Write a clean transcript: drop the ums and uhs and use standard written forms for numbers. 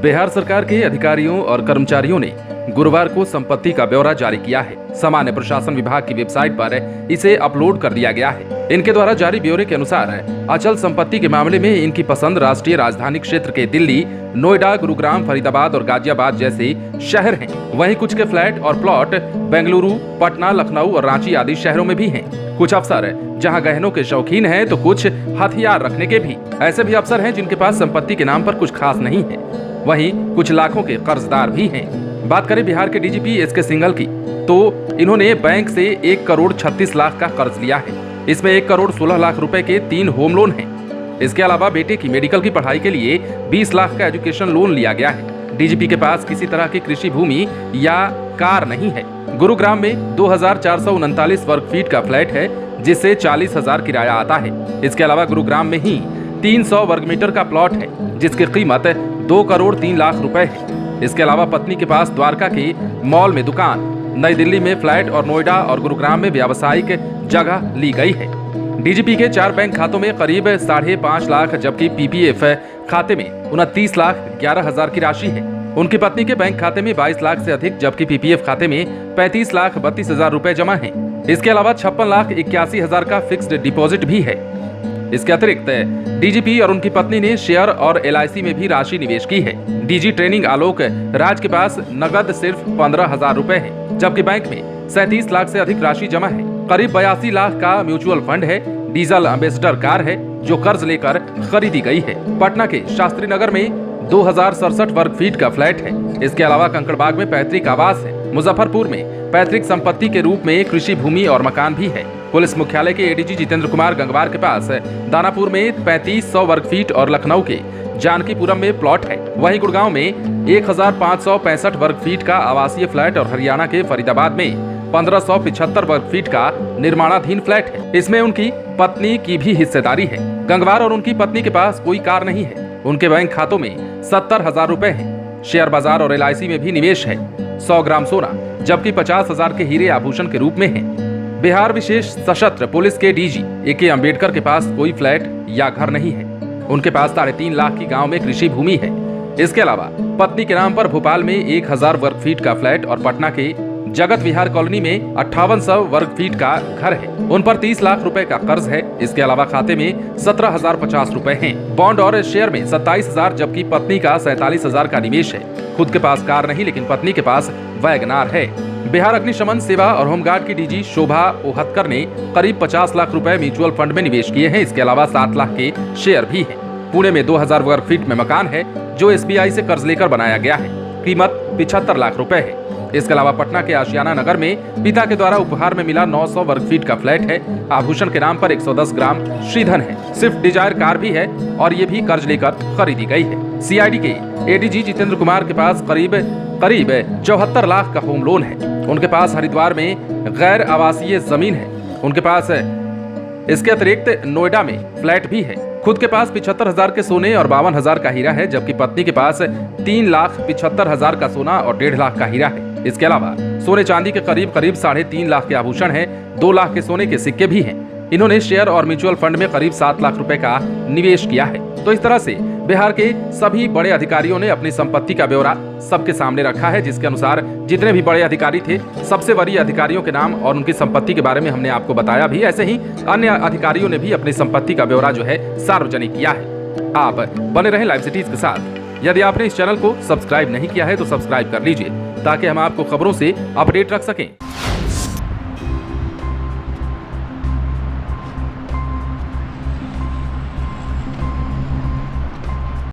बिहार सरकार के अधिकारियों और कर्मचारियों ने गुरुवार को संपत्ति का ब्यौरा जारी किया है। सामान्य प्रशासन विभाग की वेबसाइट पर इसे अपलोड कर दिया गया है। इनके द्वारा जारी ब्यौरे के अनुसार अचल संपत्ति के मामले में इनकी पसंद राष्ट्रीय राजधानी क्षेत्र के दिल्ली, नोएडा, गुरुग्राम, फरीदाबाद और गाजियाबाद जैसे शहर हैं। वहीं कुछ के फ्लैट और प्लॉट बेंगलुरु, पटना, लखनऊ और रांची आदि शहरों में भी हैं। कुछ अफसर जहां गहनों के शौकीन हैं तो कुछ हथियार रखने के भी। ऐसे भी अफसर हैं जिनके पास संपत्ति के नाम पर कुछ खास नहीं है। वहीं कुछ लाखों के कर्जदार भी हैं। बात करें बिहार के डीजीपी एसके सिंघल की, तो इन्होंने बैंक से 1 करोड़ 36 लाख का कर्ज लिया है। इसमें 1 करोड़ 16 लाख रुपए के 3 होम लोन हैं। इसके अलावा बेटे की मेडिकल की पढ़ाई के लिए 20 लाख का एजुकेशन लोन लिया गया है। डीजीपी के पास किसी तरह की कृषि भूमि या कार नहीं है। गुरुग्राम में 2439 वर्ग फीट का फ्लैट है, जिससे 40,000 किराया आता है। इसके अलावा गुरुग्राम में ही 300 वर्ग मीटर का प्लॉट है, जिसकी कीमत 2 करोड़ 3 लाख रुपए है। इसके अलावा पत्नी के पास द्वारका के मॉल में दुकान, नई दिल्ली में फ्लैट और नोएडा और गुरुग्राम में व्यावसायिक जगह ली गई है। डीजीपी के 4 बैंक खातों में करीब 5.5 लाख, जबकि पीपीएफ खाते में 29 लाख 11 हजार की राशि है। उनकी पत्नी के बैंक खाते में 22 लाख से अधिक, जबकि पीपीएफ खाते में 35 लाख 32 हजार रुपए जमा है। इसके अलावा 56 लाख 81 हजार का फिक्स्ड डिपॉजिट भी है। इसके अतिरिक्त डीजीपी और उनकी पत्नी ने शेयर और एलआईसी में भी राशि निवेश की है। डीजी ट्रेनिंग आलोक राज के पास नगद सिर्फ 15,000 रुपए है, जबकि बैंक में 37 लाख से अधिक राशि जमा है। करीब 82 लाख का म्यूचुअल फंड है। डीजल एम्बेसडर कार है जो कर्ज लेकर खरीदी गई है। पटना के शास्त्री नगर में 2067 वर्ग फीट का फ्लैट है। इसके अलावा कंकड़बाग में पैतृक आवास है। मुजफ्फरपुर में पैतृक संपत्ति के रूप में कृषि भूमि और मकान भी है। पुलिस मुख्यालय के एडीजी जितेंद्र कुमार गंगवार के पास दानापुर में 3500 वर्ग फीट और लखनऊ के जानकीपुरम में प्लॉट है। वहीं गुड़गांव में 1565 वर्ग फीट का आवासीय फ्लैट और हरियाणा के फरीदाबाद में 1575 वर्ग फीट का निर्माणाधीन फ्लैट है। इसमें उनकी पत्नी की भी हिस्सेदारी है। गंगवार और उनकी पत्नी के पास कोई कार नहीं है। उनके बैंक खातों में 70,000 रुपए हैं। शेयर बाजार और एलआईसी में भी निवेश है। 100 ग्राम सोना, जबकि 50,000 के हीरे आभूषण के रूप में है। बिहार विशेष सशस्त्र पुलिस के डीजी ए.के. अम्बेडकर के पास कोई फ्लैट या घर नहीं है। उनके पास 3.5 लाख की गांव में कृषि भूमि है। इसके अलावा पत्नी के नाम पर भोपाल में 1000 वर्ग फीट का फ्लैट और पटना के जगत विहार कॉलोनी में 5800 वर्ग फीट का घर है। उन पर 30 लाख रुपए का कर्ज है। इसके अलावा खाते में 17,050 रुपए हैं। बॉन्ड और शेयर में 27,000, जबकि पत्नी का 47,000 का निवेश है। खुद के पास कार नहीं, लेकिन पत्नी के पास वैगनार है। बिहार अग्निशमन सेवा और होमगार्ड की डीजी शोभा ओहतकर ने करीब 50 लाख रुपए म्यूचुअल फंड में निवेश किए हैं। इसके अलावा 7 लाख के शेयर भी हैं। पुणे में 2000 वर्ग फीट में मकान है, जो एसबीआई से कर्ज लेकर बनाया गया है। कीमत 75 लाख रुपए है। इसके अलावा पटना के आशियाना नगर में पिता के द्वारा उपहार में मिला 900 वर्ग फीट का फ्लैट है। आभूषण के नाम पर 110 ग्राम श्रीधन है। स्विफ्ट डिजायर कार भी है और ये भी कर्ज लेकर खरीदी गई है। सीआईडी के एडीजी जितेंद्र कुमार के पास करीब 74 लाख का होम लोन है। उनके पास हरिद्वार में गैर आवासीय जमीन है। उनके पास इसके अतिरिक्त नोएडा में फ्लैट भी है। खुद के पास 75,000 के सोने और 52,000 का हीरा है, जबकि पत्नी के पास 3,75,000 का सोना और 1.5 लाख का हीरा है। इसके अलावा सोने चांदी के करीब 3.5 लाख के आभूषण हैं। 2 लाख के सोने के सिक्के भी हैं। इन्होंने शेयर और म्यूचुअल फंड में करीब 7 लाख रुपए का निवेश किया है। तो इस तरह से बिहार के सभी बड़े अधिकारियों ने अपनी संपत्ति का ब्यौरा सबके सामने रखा है, जिसके अनुसार जितने भी बड़े अधिकारी थे, सबसे वरीय अधिकारियों के नाम और उनकी संपत्ति के बारे में हमने आपको बताया भी। ऐसे ही अन्य अधिकारियों ने भी अपनी संपत्ति का ब्यौरा जो है सार्वजनिक किया है। आप बने रहें लाइव सिटीज के साथ। यदि आपने इस चैनल को सब्सक्राइब नहीं किया है तो सब्सक्राइब कर लीजिए, ताकि हम आपको खबरों से अपडेट रख सकें।